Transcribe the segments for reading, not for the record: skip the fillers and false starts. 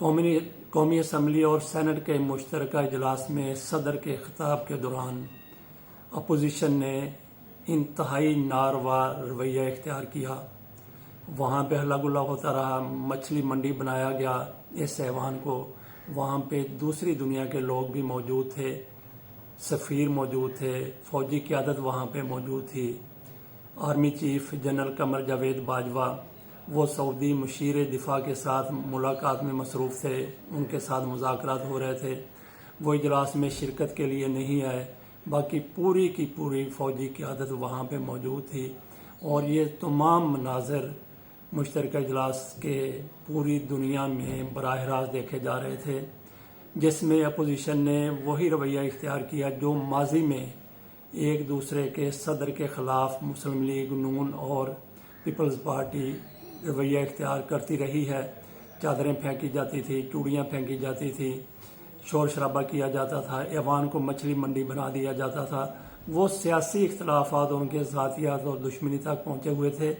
قومی اسمبلی اور سینٹ کے مشترکہ اجلاس میں صدر کے خطاب کے دوران اپوزیشن نے انتہائی ناروا رویہ اختیار کیا۔ وہاں پہ ہلا گلا ہوتا رہا، مچھلی منڈی بنایا گیا اس ایوان کو۔ وہاں پہ دوسری دنیا کے لوگ بھی موجود تھے، سفیر موجود تھے، فوجی قیادت وہاں پہ موجود تھی۔ Army chief general Qamar Javed Bajwa وہ سعودی مشیر دفاع کے ساتھ ملاقات میں مصروف تھے، ان کے ساتھ مذاکرات ہو رہے تھے، وہ اجلاس میں شرکت کے لیے نہیں آئے۔ باقی پوری کی پوری فوجی قیادت وہاں پہ موجود تھی، اور یہ تمام مناظر مشترکہ اجلاس کے پوری دنیا میں براہ راست دیکھے جا رہے تھے، جس میں اپوزیشن نے وہی رویہ اختیار کیا جو ماضی میں ایک دوسرے کے صدر کے خلاف مسلم لیگ نون اور پیپلز پارٹی رویہ اختیار کرتی رہی ہے۔ چادریں پھینکی جاتی تھی، چوڑیاں پھینکی جاتی تھی، شور شرابہ کیا جاتا تھا، ایوان کو مچھلی منڈی بنا دیا جاتا تھا۔ وہ سیاسی اختلافات ان کے ذاتیات اور دشمنی تک پہنچے ہوئے تھے۔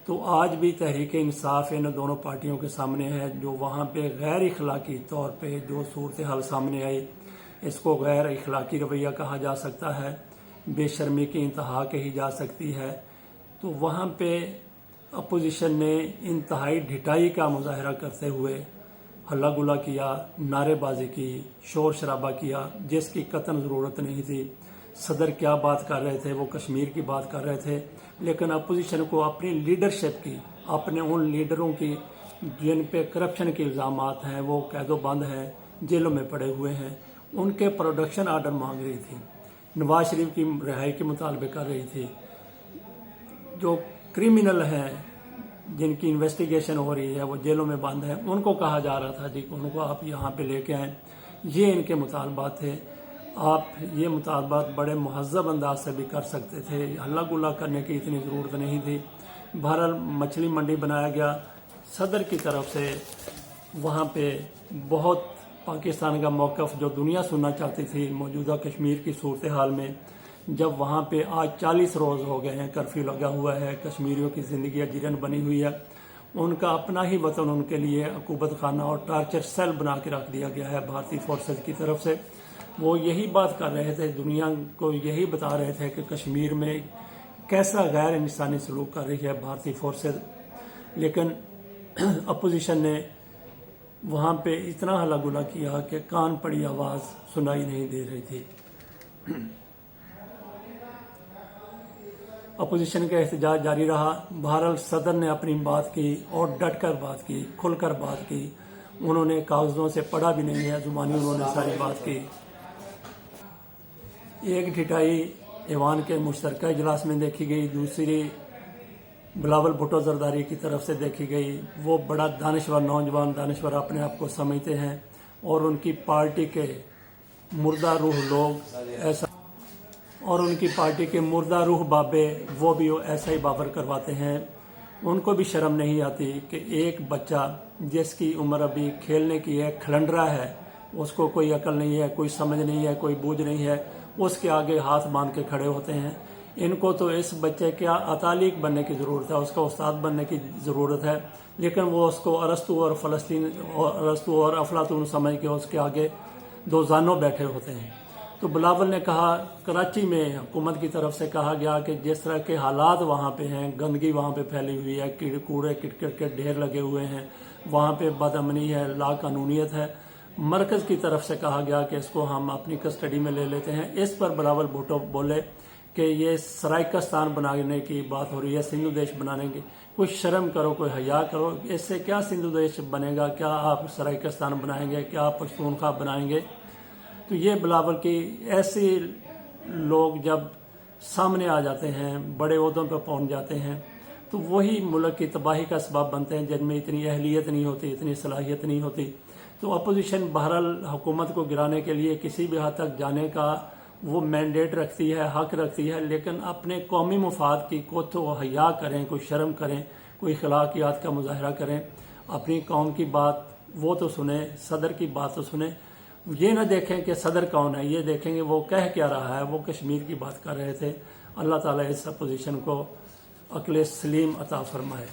تو آج بھی تحریک انصاف ان دونوں پارٹیوں کے سامنے ہے، جو وہاں پہ غیر اخلاقی طور پہ جو صورتحال سامنے آئی، اس کو غیر اخلاقی رویہ کہا جا سکتا ہے، بے شرمی کی انتہا کہی جا سکتی ہے۔ تو وہاں پہ اپوزیشن نے انتہائی ڈھٹائی کا مظاہرہ کرتے ہوئے ہلا گلا کیا، نعرے بازی کی، شور شرابہ کیا، جس کی قطعاً ضرورت نہیں تھی۔ صدر کیا بات کر رہے تھے؟ وہ کشمیر کی بات کر رہے تھے، لیکن اپوزیشن کو اپنی لیڈرشپ کی، اپنے ان لیڈروں کی جن پہ کرپشن کے الزامات ہیں، وہ قید و بند ہیں، جیلوں میں پڑے ہوئے ہیں، ان کے پروڈکشن آرڈر مانگ رہی تھی، نواز شریف کی رہائی کے مطالبے کر رہی تھی۔ جو کرمنل ہیں جن کی انویسٹیگیشن ہو رہی ہے، وہ جیلوں میں بند ہیں، ان کو کہا جا رہا تھا جی ان کو آپ یہاں پہ لے کے آئیں۔ یہ ان کے مطالبات تھے۔ آپ یہ مطالبات بڑے مہذب انداز سے بھی کر سکتے تھے، ہلا گلا کرنے کی اتنی ضرورت نہیں تھی۔ بہرحال مچھلی منڈی بنایا گیا صدر کی طرف سے۔ وہاں پہ بہت پاکستان کا موقف جو دنیا سننا چاہتی تھی موجودہ کشمیر کی صورتحال میں، جب وہاں پہ آج 40 روز ہو گئے ہیں، کرفیو لگا ہوا ہے، کشمیریوں کی زندگی اجیرن بنی ہوئی ہے، ان کا اپنا ہی وطن ان کے لیے عقوبت خانہ اور ٹارچر سیل بنا کے رکھ دیا گیا ہے بھارتی فورسز کی طرف سے۔ وہ یہی بات کر رہے تھے، دنیا کو یہی بتا رہے تھے کہ کشمیر میں کیسا غیر انسانی سلوک کر رہی ہے بھارتی فورسز، لیکن اپوزیشن نے وہاں پہ اتنا ہلا گلا کیا کہ کان پڑی آواز سنائی نہیں دے رہی تھی۔ اپوزیشن کا احتجاج جاری رہا۔ بہرحال صدر نے اپنی بات کی اور ڈٹ کر بات کی، کھل کر بات کی۔ انہوں نے کاغذوں سے پڑھا بھی نہیں ہے، زبانی انہوں نے ساری بات کی۔ ایک ڈھٹائی ایوان کے مشترکہ اجلاس میں دیکھی گئی، دوسری بلاول بھٹو زرداری کی طرف سے دیکھی گئی۔ وہ بڑا دانشور نوجوان، دانشور اپنے آپ کو سمجھتے ہیں، اور ان کی پارٹی کے مردہ روح لوگ ایسا، اور ان کی پارٹی کے مردہ روح بابے وہ بھی ایسا ہی باور کرواتے ہیں۔ ان کو بھی شرم نہیں آتی کہ ایک بچہ جس کی عمر ابھی کھیلنے کی ہے، کھلنڈرا ہے، اس کو کوئی عقل نہیں ہے، کوئی سمجھ نہیں ہے، کوئی بوجھ نہیں ہے، اس کے آگے ہاتھ باندھ کے کھڑے ہوتے ہیں۔ ان کو تو اس بچے کیا اتالیق بننے کی ضرورت ہے، اس کا استاد بننے کی ضرورت ہے، لیکن وہ اس کو ارسطو اور افلاطون سمجھ کے اس کے آگے دو زانوں بیٹھے ہوتے ہیں۔ تو بلاول نے کہا، کراچی میں حکومت کی طرف سے کہا گیا کہ جس طرح کے حالات وہاں پہ ہیں، گندگی وہاں پہ پھیلی ہوئی ہے، کوڑے کرکٹ کے ڈھیر لگے ہوئے ہیں، وہاں پہ بد امنی ہے، لا قانونیت ہے، مرکز کی طرف سے کہا گیا کہ اس کو ہم اپنی کسٹڈی میں لے لیتے ہیں۔ اس پر بلاول بھٹو بولے کہ یہ سرائکستان بنانے کی بات ہو رہی ہے، سندھو دیش بنانے کی، کوئی شرم کرو، کوئی حیا کرو، اس سے کیا سندھو دیش بنے گا؟ کیا آپ سرائکستان بنائیں گے؟ کیا آپ پشتونخوا بنائیں گے؟ تو یہ بلاول کی ایسی لوگ جب سامنے آ جاتے ہیں، بڑے عہدوں پہ پہنچ جاتے ہیں، تو وہی ملک کی تباہی کا اسباب بنتے ہیں، جن میں اتنی اہلیت نہیں ہوتی، اتنی صلاحیت نہیں ہوتی۔ تو اپوزیشن بہرحال حکومت کو گرانے کے لیے کسی بھی حد تک جانے کا وہ مینڈیٹ رکھتی ہے، حق رکھتی ہے، لیکن اپنے قومی مفاد کی کچھ تو حیا کریں، کوئی شرم کریں، کوئی اخلاقیات کا مظاہرہ کریں، اپنی قوم کی بات وہ تو سنیں، صدر کی بات تو سنیں۔ یہ نہ دیکھیں کہ صدر کون ہے، یہ دیکھیں گے وہ کہہ کیا رہا ہے۔ وہ کشمیر کی بات کر رہے تھے۔ اللہ تعالیٰ اس اپوزیشن کو عقل سلیم عطا فرمائے۔